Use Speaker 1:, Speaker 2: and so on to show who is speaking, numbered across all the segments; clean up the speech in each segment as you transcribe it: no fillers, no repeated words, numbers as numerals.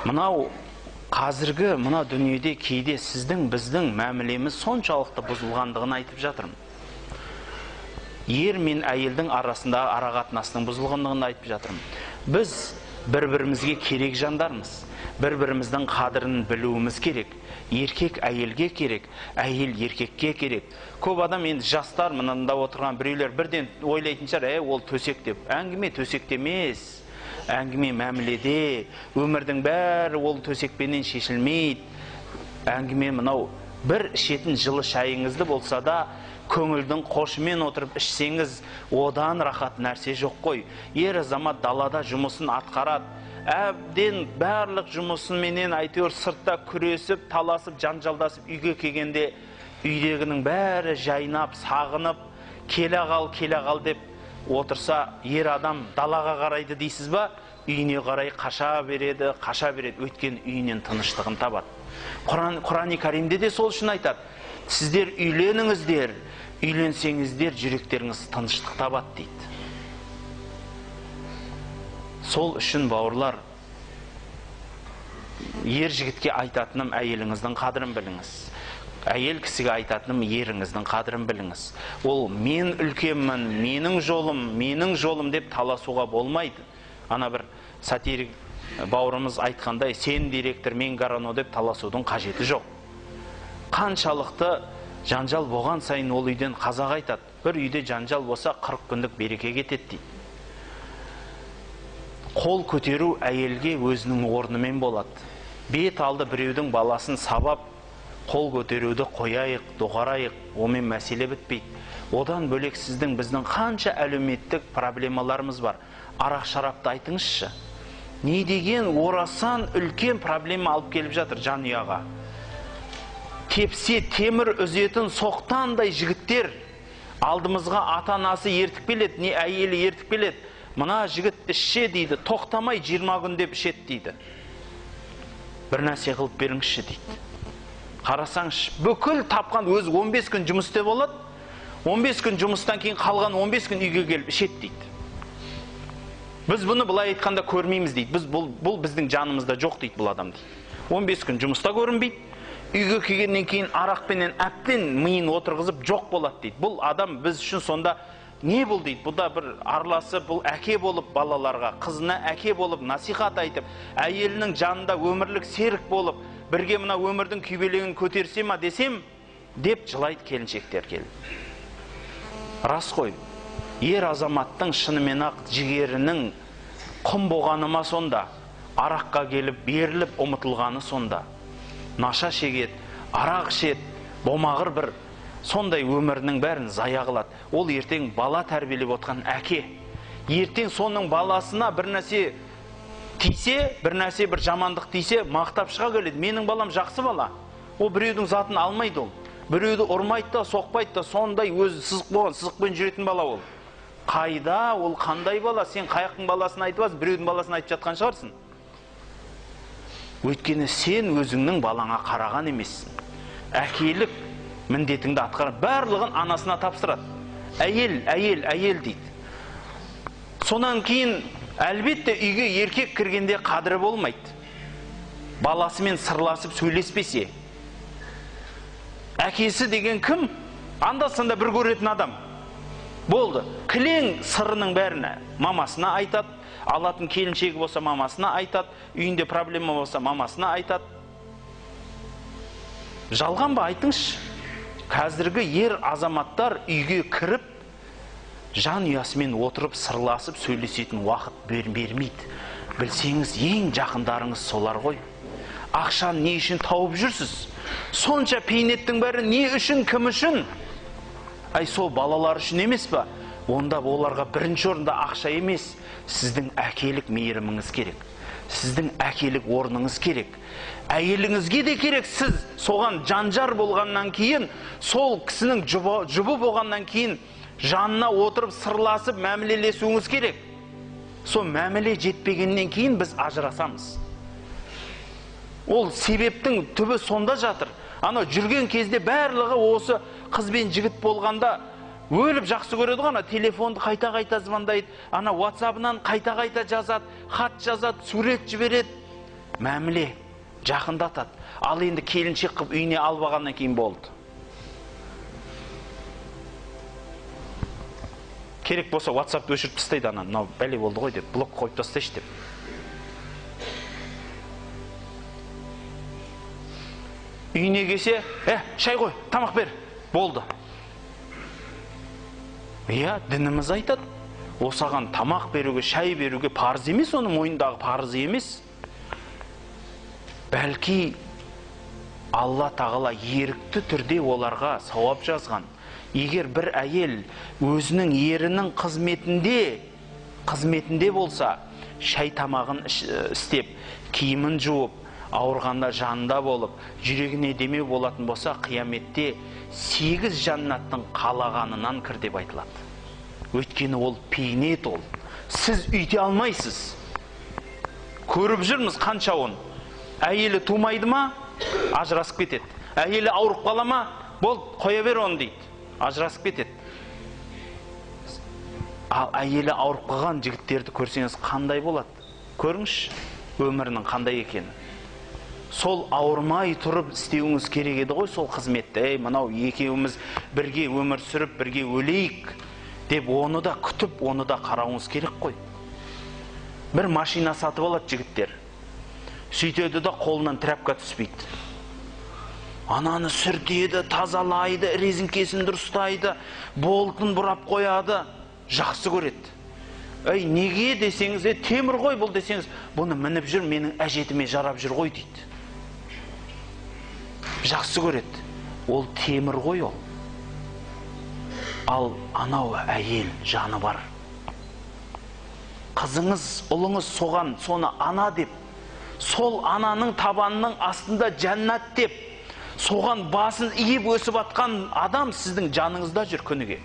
Speaker 1: Мынау қазіргі мына дүниеде кейде сіздің біздің мәмілеміз соншалықты бұзылғандығын айтып жатырмын. Ер мен әйелдің арасындағы арақатынасының бұзылғандығын айтып жатырмын. Біз бір-бірімізге керек жандармыз. Бір-біріміздің қадірін білуіміз керек. Еркек әйелге керек, әйел еркекке керек. Көп адам енді жастар мынанда отырған біреулер бірден ойлайтын шығар, ол төсек деп. Әңгіме төсекте емес. Әңгіме мәміледе, өмірдің бәрі ол төсекпенен шешілмейді. Әңгіме мынау, бір ішетін жылы шайыңызды болса да, көңілдің қошымен отырып ішсеңіз, одан рахат нәрсе жоқ қой. Ер азамат далада жұмысын атқарады. Әбден барлық жұмысыменен әйтеуір сыртта күресіп, таласып, жанжалдасып үйге келгенде үйдегінің бәрі жайнап, сағынып, келе қал деп отырса, ер адам далаға қарайды дейсіз ба, үйіне қарай қаша береді. Өткен үйінен тыныштығын табады. Құран-ы Каримде де сол үшін айтады. Сіздер үйленіңіздер, үйленсеңіздер жүректеріңіз тыныштық табады дейді. Сол үшін бауырлар, ер жігітке айтатыным әйеліңіздің қадірін біліңіз. Әйел кісіге айтатыным еріңіздің қадірін біліңіз. Ол мен үлкенмін, менің жолым деп таласуға болмайды. Ана бір сатирик бауырымыз айтқандай, сен директор, мен гарано деп таласудың қажеті жоқ. Қаншалықты жанжал болған сайын ол үйден қазақ айтады. Бір үйде жанжал болса 40 күндік береке кетеді дейді. Қол көтеру әйелге өзінің орнымен болады. Бет алды біреудің баласын сабап, қол көтеруді қояйық, доғарайық, омен мәселе бітпейді. Одан бөлек сіздің біздің қанша әлеуметтік проблемаларымыз бар. Арақ шарапты айтыңызшы. Не деген орасан үлкен проблема алып келіп жатыр жанұяға. Тепсе темір үзетін соқтандай жігіттер алдымызға ата-анасы ертіп келеді, не әйелі ертіп келеді. Мына жігіт ішше дейді, тоқтамай 20 күн деп ішеді дейді. Бір нәрсе қылып беріңізші дейді. Қарасаңыз, бүкіл тапқан өзі 15 күн жұмысте болады. 15 күн жұмыстан кейін қалған 15 күн үйге келіп ішеді дейді. Біз бұны былай айтқанда көрмейміз дейді. Бұл біздің жанымызда жоқ дейді бұл адам дейді. 15 күн жұмыста көрінбейді. Үйге келгеннен кейін арақпенен әптен миын отырғызып жоқ болады дейді. Бұл адам біз үшін сонда не бұл дейді? Бұл да бір араласы, бұл әке болып балаларға, қызына әке болып насихат айтып, әйелінің жанында өмірлік серік болып, бірге мына өмірдің күйбелегін көтерсе ма десем, деп жылайды келіншектер келіп. Рас қой, ер азаматтың шынымен ақ жігерінің құм болғаны ма сонда, араққа келіп, беріліп, ұмытылғаны сонда. Наша шегет, арақ ішет, болмағыр бір сондай өмірінің бәрін зая қылады. Ол ертең бала тәрбиелеп отқан әке. Ертең соның баласына бір нәрсе тисе, бір жамандық тисе, мақтап шыға келеді. Менің балам жақсы бала. Ол біреудің затын алмайды ол. Біреуді ұрмайды да, соқпайды да, сондай өзі сызық болған, сызықпен жүретін бала ол. Қайда, ол қандай бала? Сен қаяқтың баласын айтып аласың, біреудің баласын айтып жатқан шығарсың. Өйткені сен өзіңнің балаңа қараған емессің. Әкелік міндетіңді атқарып, барлығын анасына тапсырады. Әйел дейді. Сонан кейін әлбетте үйге еркек кіргенде қадірі болмайды. Баласымен сырласып сөйлеспесе. Әкесі деген кім? Анда-санда бір көретін адам. Болды. Кілең сырының бәріне мамасына айтады. Алатын келіншегі болса мамасына айтады. Үйінде проблема болса мамасына айтады. Жалған ба айтыңызшы? Қазіргі ер азаматтар үйге кіріп, жан ұясымен отырып, сырласып, сөйлесетін уақыт бермейді. Білсеңіз, ең жақындарыңыз солар ғой. Ақшаны не үшін тауып жүрсіз? Сонша пейнеттің бәрі не үшін, кім үшін? Сол балалар үшін емес па? Онда оларға бірінші орында ақша емес, сіздің әкелік мейіріміңіз керек. Сіздің әкелік орныңыз керек. Әйеліңізге де керек. Сіз соған жанжар болғаннан кейін, сол кісінің жұбы болғаннан кейін жанына отырып сырласып мәмілелесуіңіз керек. Сол мәміле жетпегеннен кейін біз ажырасамыз. Ол себептің түбі сонда жатыр. Ана жүрген кезде барлығы осы қыз бен жігіт болғанда өліп жақсы көреді ғана, телефонды қайта-қайта звондайды, ана WhatsApp-ынан қайта-қайта жазады, хат жазады, сурет жібереді. мәміле жақындатады. Ал енді келіншек қып үйіне албағаннан кейін болды. Керек болса WhatsApp-ты өшіріп тастайды, ана, мынау бәле болды ғой деп, блок қойып тастайшы деп. Үйіне келсе, шай қой, тамақ бер, болды. Дініміз айтады, осаған тамақ беруге, шай беруге парыз емес, оның мойнындағы парызы емес. Бәлки Алла тағала ерікті түрде оларға сауап жазған. Егер бір әйел өзінің ерінің қызметінде болса, шай тамағын істеп, киімін жуып, ауырғанда жанында болып, жүрегіне демеу болатын болса, қияметте 8 жаннаттың қалағанынан кір деп айтылады. Өйткені ол пейнет ол. Сіз үйте алмайсыз. Көріп жүрміз қанша он. Әйелі тумайды ма, ажырасып кетеді. Әйелі ауырып қала ма, бол, қоя бер оны дейді. Ажырасып кетеді. Ал әйелі ауырып қалған жігіттерді көрсеңіз қандай болады? Көріңізші, өмірінің қандай екені. Сол ауырмай тұрып істеуіңіз керек еді ғой сол қызметті. Мынау екеуміз бірге өмір сүріп, бірге өлейік деп оны да күтіп, оны да қарауыңыз керек қой. Бір машина сатып алады жігіттер. Сөйтеді да қолынан трәпка түспейді. Ананы сүртеді, тазалайды, резинкесін дұрыстайды, болтын бұрап қояды, жақсы көреді. Неге десеңіз, темір ғой бұл десеңіз, бұны мініп жүр, менің әжетіме жарап жүр ғой дейді. Жақсы көреді. Ол темір ғой ол. Ал анау әйел жаны бар. Қызыңыз, ұлыңыз соған, соны ана деп, сол ананың табанының астында жәннат деп, соған басын иіп өсіп атқан адам сіздің жаныңызда жүр күніге.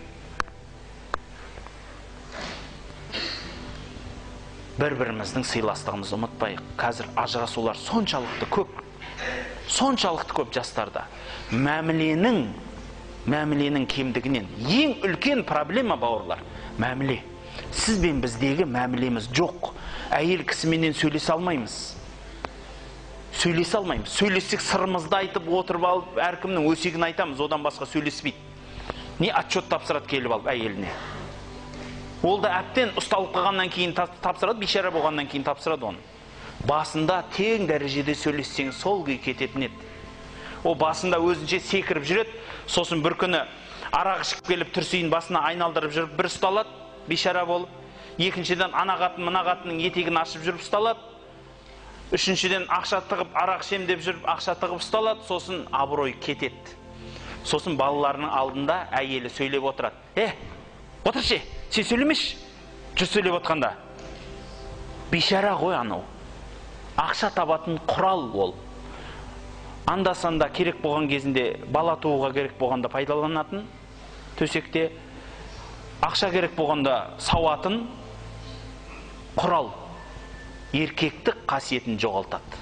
Speaker 1: Бір-біріміздің сыйластығымызды ұмытпайық. Қазір ажырасулар соншалықты көп жастарда. Мәміленің кемдігінен ең үлкен проблема, бауырлар, мәміле. Сіз бен біздегі мәмілеміз жоқ. Әйел кісіменен сөйлесе алмаймыз. Сөйлессек сырымызды айтып отырып алып, әркімнің өсегін айтамыз, одан басқа сөйлеспейді. Не отчет тапсырады келіп алып әйеліне. Ол да әптен ұсталып қалғаннан кейін тапсырады, бейшара болғаннан кейін тапсырады оны. Басында тең дәрежеде сөйлессеңіз сол күй кететін еді. О басында өзінше секіріп жүреді, сосын бір күні арақ ішіп келіп түрсейін басына айналдырып жүріп бір ұсталады, бейшара болып. Екіншіден ана қатын мына қатынның етегін ашып жүріп ұсталады. Үшіншіден ақша тығып арақ ішем деп жүріп ақша тығып ұсталады, сосын абырой кетеді. Сосын балаларының алдында әйелі сөйлеп отырады. Отыршы, сен сөйлемеш, жүр сөйлеп отқанда. Бейшара ғой анау. Ақша табатын құрал ол. Анда-санда керек болған кезінде, бала тууға керек болғанда пайдаланатын төсекте, ақша керек болғанда сауатын құрал еркектік қасиетін жоғалтады.